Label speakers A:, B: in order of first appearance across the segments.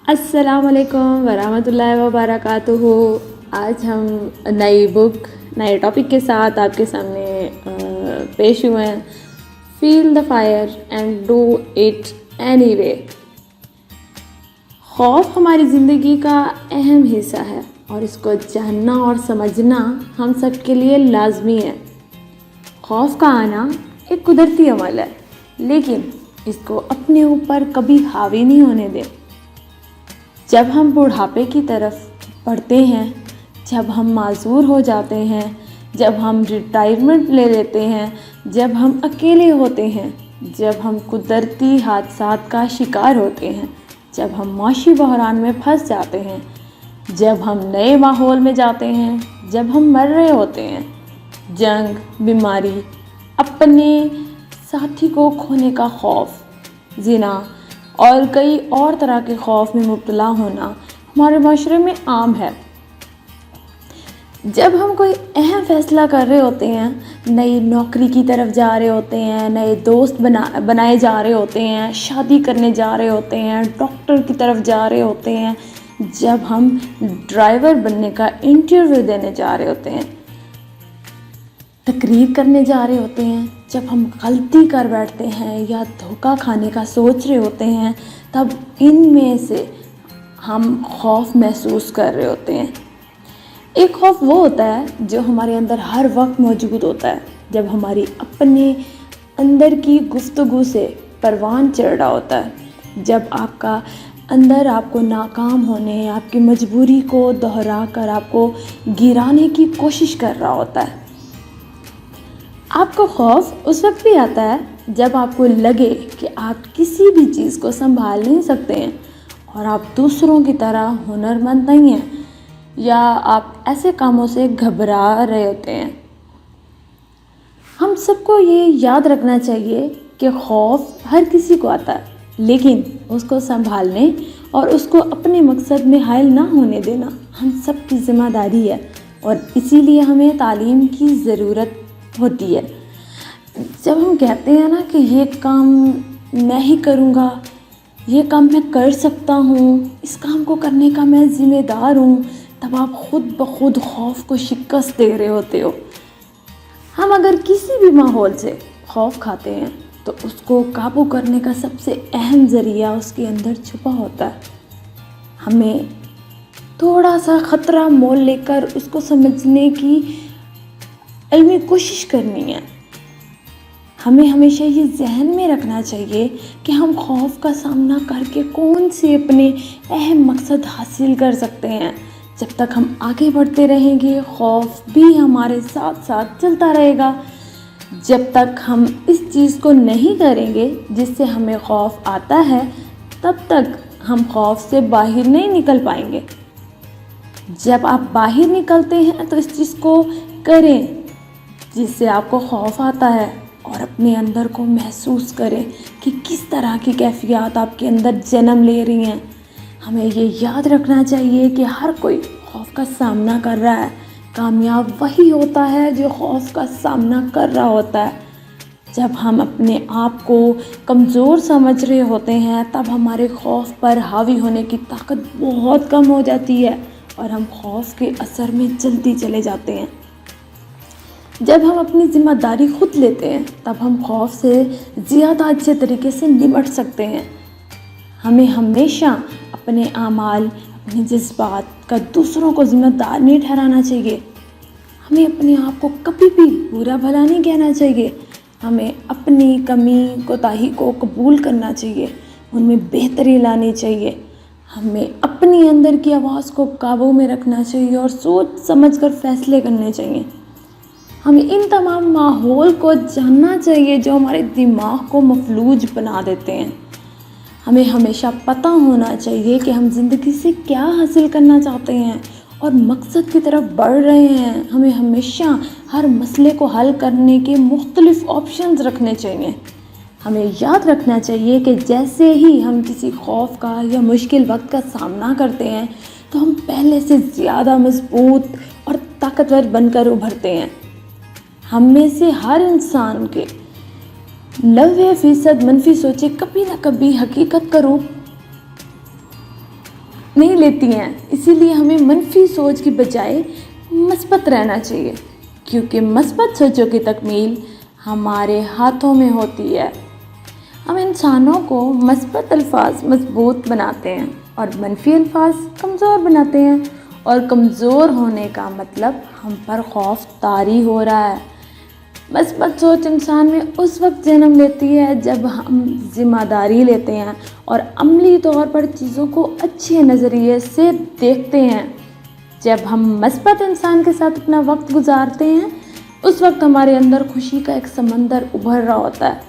A: अस्सलाम वालेकुम वरहमतुल्लाहि वबरकातुहू। आज हम नई बुक नए टॉपिक के साथ आपके सामने पेश हुए हैं। Feel the fire and do it anyway. खौफ हमारी ज़िंदगी का अहम हिस्सा है और इसको जानना और समझना हम सब के लिए लाजमी है। खौफ का आना एक कुदरती अमल है, लेकिन इसको अपने ऊपर कभी हावी नहीं होने दें। जब हम बुढ़ापे की तरफ बढ़ते हैं, जब हम माजूर हो जाते हैं, जब हम रिटायरमेंट ले लेते हैं, जब हम अकेले होते हैं, जब हम कुदरती हादसात का शिकार होते हैं, जब हम माशी बहरान में फंस जाते हैं, जब हम नए माहौल में जाते हैं, जब हम मर रहे होते हैं, जंग, बीमारी, अपने साथी को खोने का खौफ, ज़िना और कई और तरह के खौफ में मुब्तला होना हमारे माशरे में आम है। जब हम कोई अहम फ़ैसला कर रहे होते हैं, नई नौकरी की तरफ जा रहे होते हैं, नए दोस्त बनाए जा रहे होते हैं, शादी करने जा रहे होते हैं, डॉक्टर की तरफ जा रहे होते हैं, जब हम ड्राइवर बनने का इंटरव्यू देने जा रहे होते हैं, तकरीर करने जा रहे होते हैं, जब हम गलती कर बैठते हैं या धोखा खाने का सोच रहे होते हैं, तब इनमें से हम खौफ महसूस कर रहे होते हैं। एक खौफ वो होता है जो हमारे अंदर हर वक्त मौजूद होता है, जब हमारी अपने अंदर की गुफ्तगू से परवान चढ़ रहा होता है, जब आपका अंदर आपको नाकाम होने, आपकी मजबूरी को दोहरा कर आपको गिराने की कोशिश कर रहा होता है। आपका खौफ उस वक्त भी आता है जब आपको लगे कि आप किसी भी चीज़ को संभाल नहीं सकते हैं और आप दूसरों की तरह हुनरमंद नहीं हैं, या आप ऐसे कामों से घबरा रहे होते हैं। हम सबको ये याद रखना चाहिए कि खौफ हर किसी को आता है, लेकिन उसको संभालने और उसको अपने मकसद में हायल ना होने देना हम सब की ज़िम्मेदारी है, और इसीलिए हमें तालीम की ज़रूरत होती है। जब हम कहते हैं ना कि ये काम मैं ही करूँगा, ये काम मैं कर सकता हूँ, इस काम को करने का मैं ज़िम्मेदार हूँ, तब आप खुद ब खुद खौफ को शिकस्त दे रहे होते हो। हम अगर किसी भी माहौल से खौफ खाते हैं तो उसको काबू करने का सबसे अहम ज़रिया उसके अंदर छुपा होता है। हमें थोड़ा सा ख़तरा मोल लेकर उसको समझने की इल्मी कोशिश करनी है। हमें हमेशा ये जहन में रखना चाहिए कि हम खौफ का सामना करके कौन से अपने अहम मकसद हासिल कर सकते हैं। जब तक हम आगे बढ़ते रहेंगे, खौफ भी हमारे साथ साथ चलता रहेगा। जब तक हम इस चीज़ को नहीं करेंगे जिससे हमें खौफ आता है, तब तक हम खौफ से बाहर नहीं निकल पाएंगे। जब आप बाहर निकलते हैं तो इस चीज़ को करें जिससे आपको खौफ आता है, और अपने अंदर को महसूस करें कि किस तरह की कैफियत आपके अंदर जन्म ले रही हैं। हमें ये याद रखना चाहिए कि हर कोई खौफ का सामना कर रहा है। कामयाब वही होता है जो खौफ का सामना कर रहा होता है। जब हम अपने आप को कमज़ोर समझ रहे होते हैं, तब हमारे खौफ पर हावी होने की ताकत बहुत कम हो जाती है और हम खौफ के असर में जल्दी चले जाते हैं। जब हम अपनी ज़िम्मेदारी खुद लेते हैं, तब हम खौफ से ज़्यादा अच्छे तरीके से निपट सकते हैं। हमें हमेशा अपने आमाल, अपने जज्बात का दूसरों को ज़िम्मेदार नहीं ठहराना चाहिए। हमें अपने आप को कभी भी बुरा भला नहीं कहना चाहिए। हमें अपनी कमी कोताही को कबूल करना चाहिए, उनमें बेहतरी लानी चाहिए। हमें अपनी अंदर की आवाज़ को काबू में रखना चाहिए और सोच समझकर फ़ैसले करने चाहिए। हमें इन तमाम माहौल को जानना चाहिए जो हमारे दिमाग को मफलूज बना देते हैं। हमें हमेशा पता होना चाहिए कि हम ज़िंदगी से क्या हासिल करना चाहते हैं और मकसद की तरफ बढ़ रहे हैं। हमें हमेशा हर मसले को हल करने के मुख्तलिफ़ ऑप्शंस रखने चाहिए। हमें याद रखना चाहिए कि जैसे ही हम किसी खौफ का या मुश्किल वक्त का सामना करते हैं, तो हम पहले से ज़्यादा मजबूत और ताकतवर बनकर उभरते हैं। हम में से हर इंसान के 90% मनफी सोचे कभी ना कभी हकीकत का रूप نہیں لیتی ہیں، اسی لیے ہمیں منفی سوچ کی بجائے مثبت رہنا چاہیے، کیونکہ مثبت سوچوں کی تکمیل ہمارے ہاتھوں میں ہوتی ہے۔ ہم انسانوں کو مثبت الفاظ مضبوط بناتے ہیں اور منفی الفاظ کمزور بناتے ہیں، اور کمزور ہونے کا مطلب ہم پر خوف طاری ہو رہا ہے۔ مثبت سوچ انسان میں اس وقت جنم لیتی ہے جب ہم ذمہ داری لیتے ہیں اور عملی طور پر چیزوں کو اچھے نظریے سے دیکھتے ہیں۔ جب ہم مثبت انسان کے ساتھ اپنا وقت گزارتے ہیں، اس وقت ہمارے اندر خوشی کا ایک سمندر ابھر رہا ہوتا ہے۔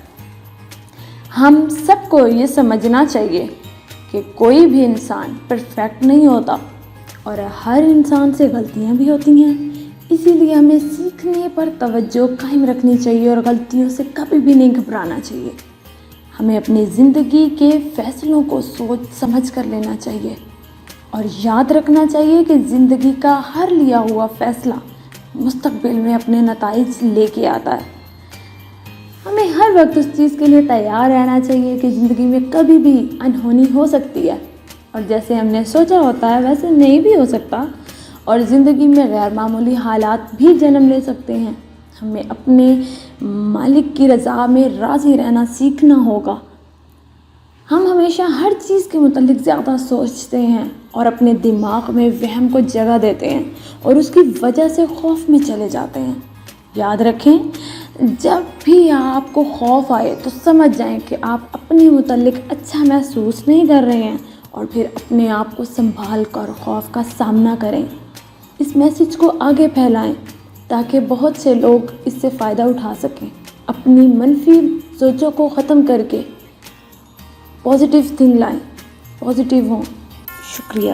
A: ہم سب کو یہ سمجھنا چاہیے کہ کوئی بھی انسان پرفیکٹ نہیں ہوتا اور ہر انسان سے غلطیاں بھی ہوتی ہیں، اسی لیے ہمیں سیکھنے پر توجہ قائم رکھنی چاہیے اور غلطیوں سے کبھی بھی نہیں گھبرانا چاہیے۔ ہمیں اپنی زندگی کے فیصلوں کو سوچ سمجھ کر لینا چاہیے اور یاد رکھنا چاہیے کہ زندگی کا ہر لیا ہوا فیصلہ مستقبل میں اپنے نتائج لے کے آتا ہے۔ ہمیں ہر وقت اس چیز کے لیے تیار رہنا چاہیے کہ زندگی میں کبھی بھی انہونی ہو سکتی ہے، اور جیسے ہم نے سوچا ہوتا ہے ویسے نہیں بھی ہو سکتا، اور زندگی میں غیر معمولی حالات بھی جنم لے سکتے ہیں۔ ہمیں اپنے مالک کی رضا میں راضی رہنا سیکھنا ہوگا۔ ہم ہمیشہ ہر چیز کے متعلق زیادہ سوچتے ہیں اور اپنے دماغ میں وہم کو جگہ دیتے ہیں اور اس کی وجہ سے خوف میں چلے جاتے ہیں۔ یاد رکھیں، جب بھی آپ کو خوف آئے تو سمجھ جائیں کہ آپ اپنے متعلق اچھا محسوس نہیں کر رہے ہیں، اور پھر اپنے آپ کو سنبھال کر خوف کا سامنا کریں۔ اس میسج کو آگے پھیلائیں تاکہ بہت سے لوگ اس سے فائدہ اٹھا سکیں۔ اپنی منفی سوچوں کو ختم کر کے پازیٹیو تھنک لائیں، پازیٹیو ہوں۔ شکریہ۔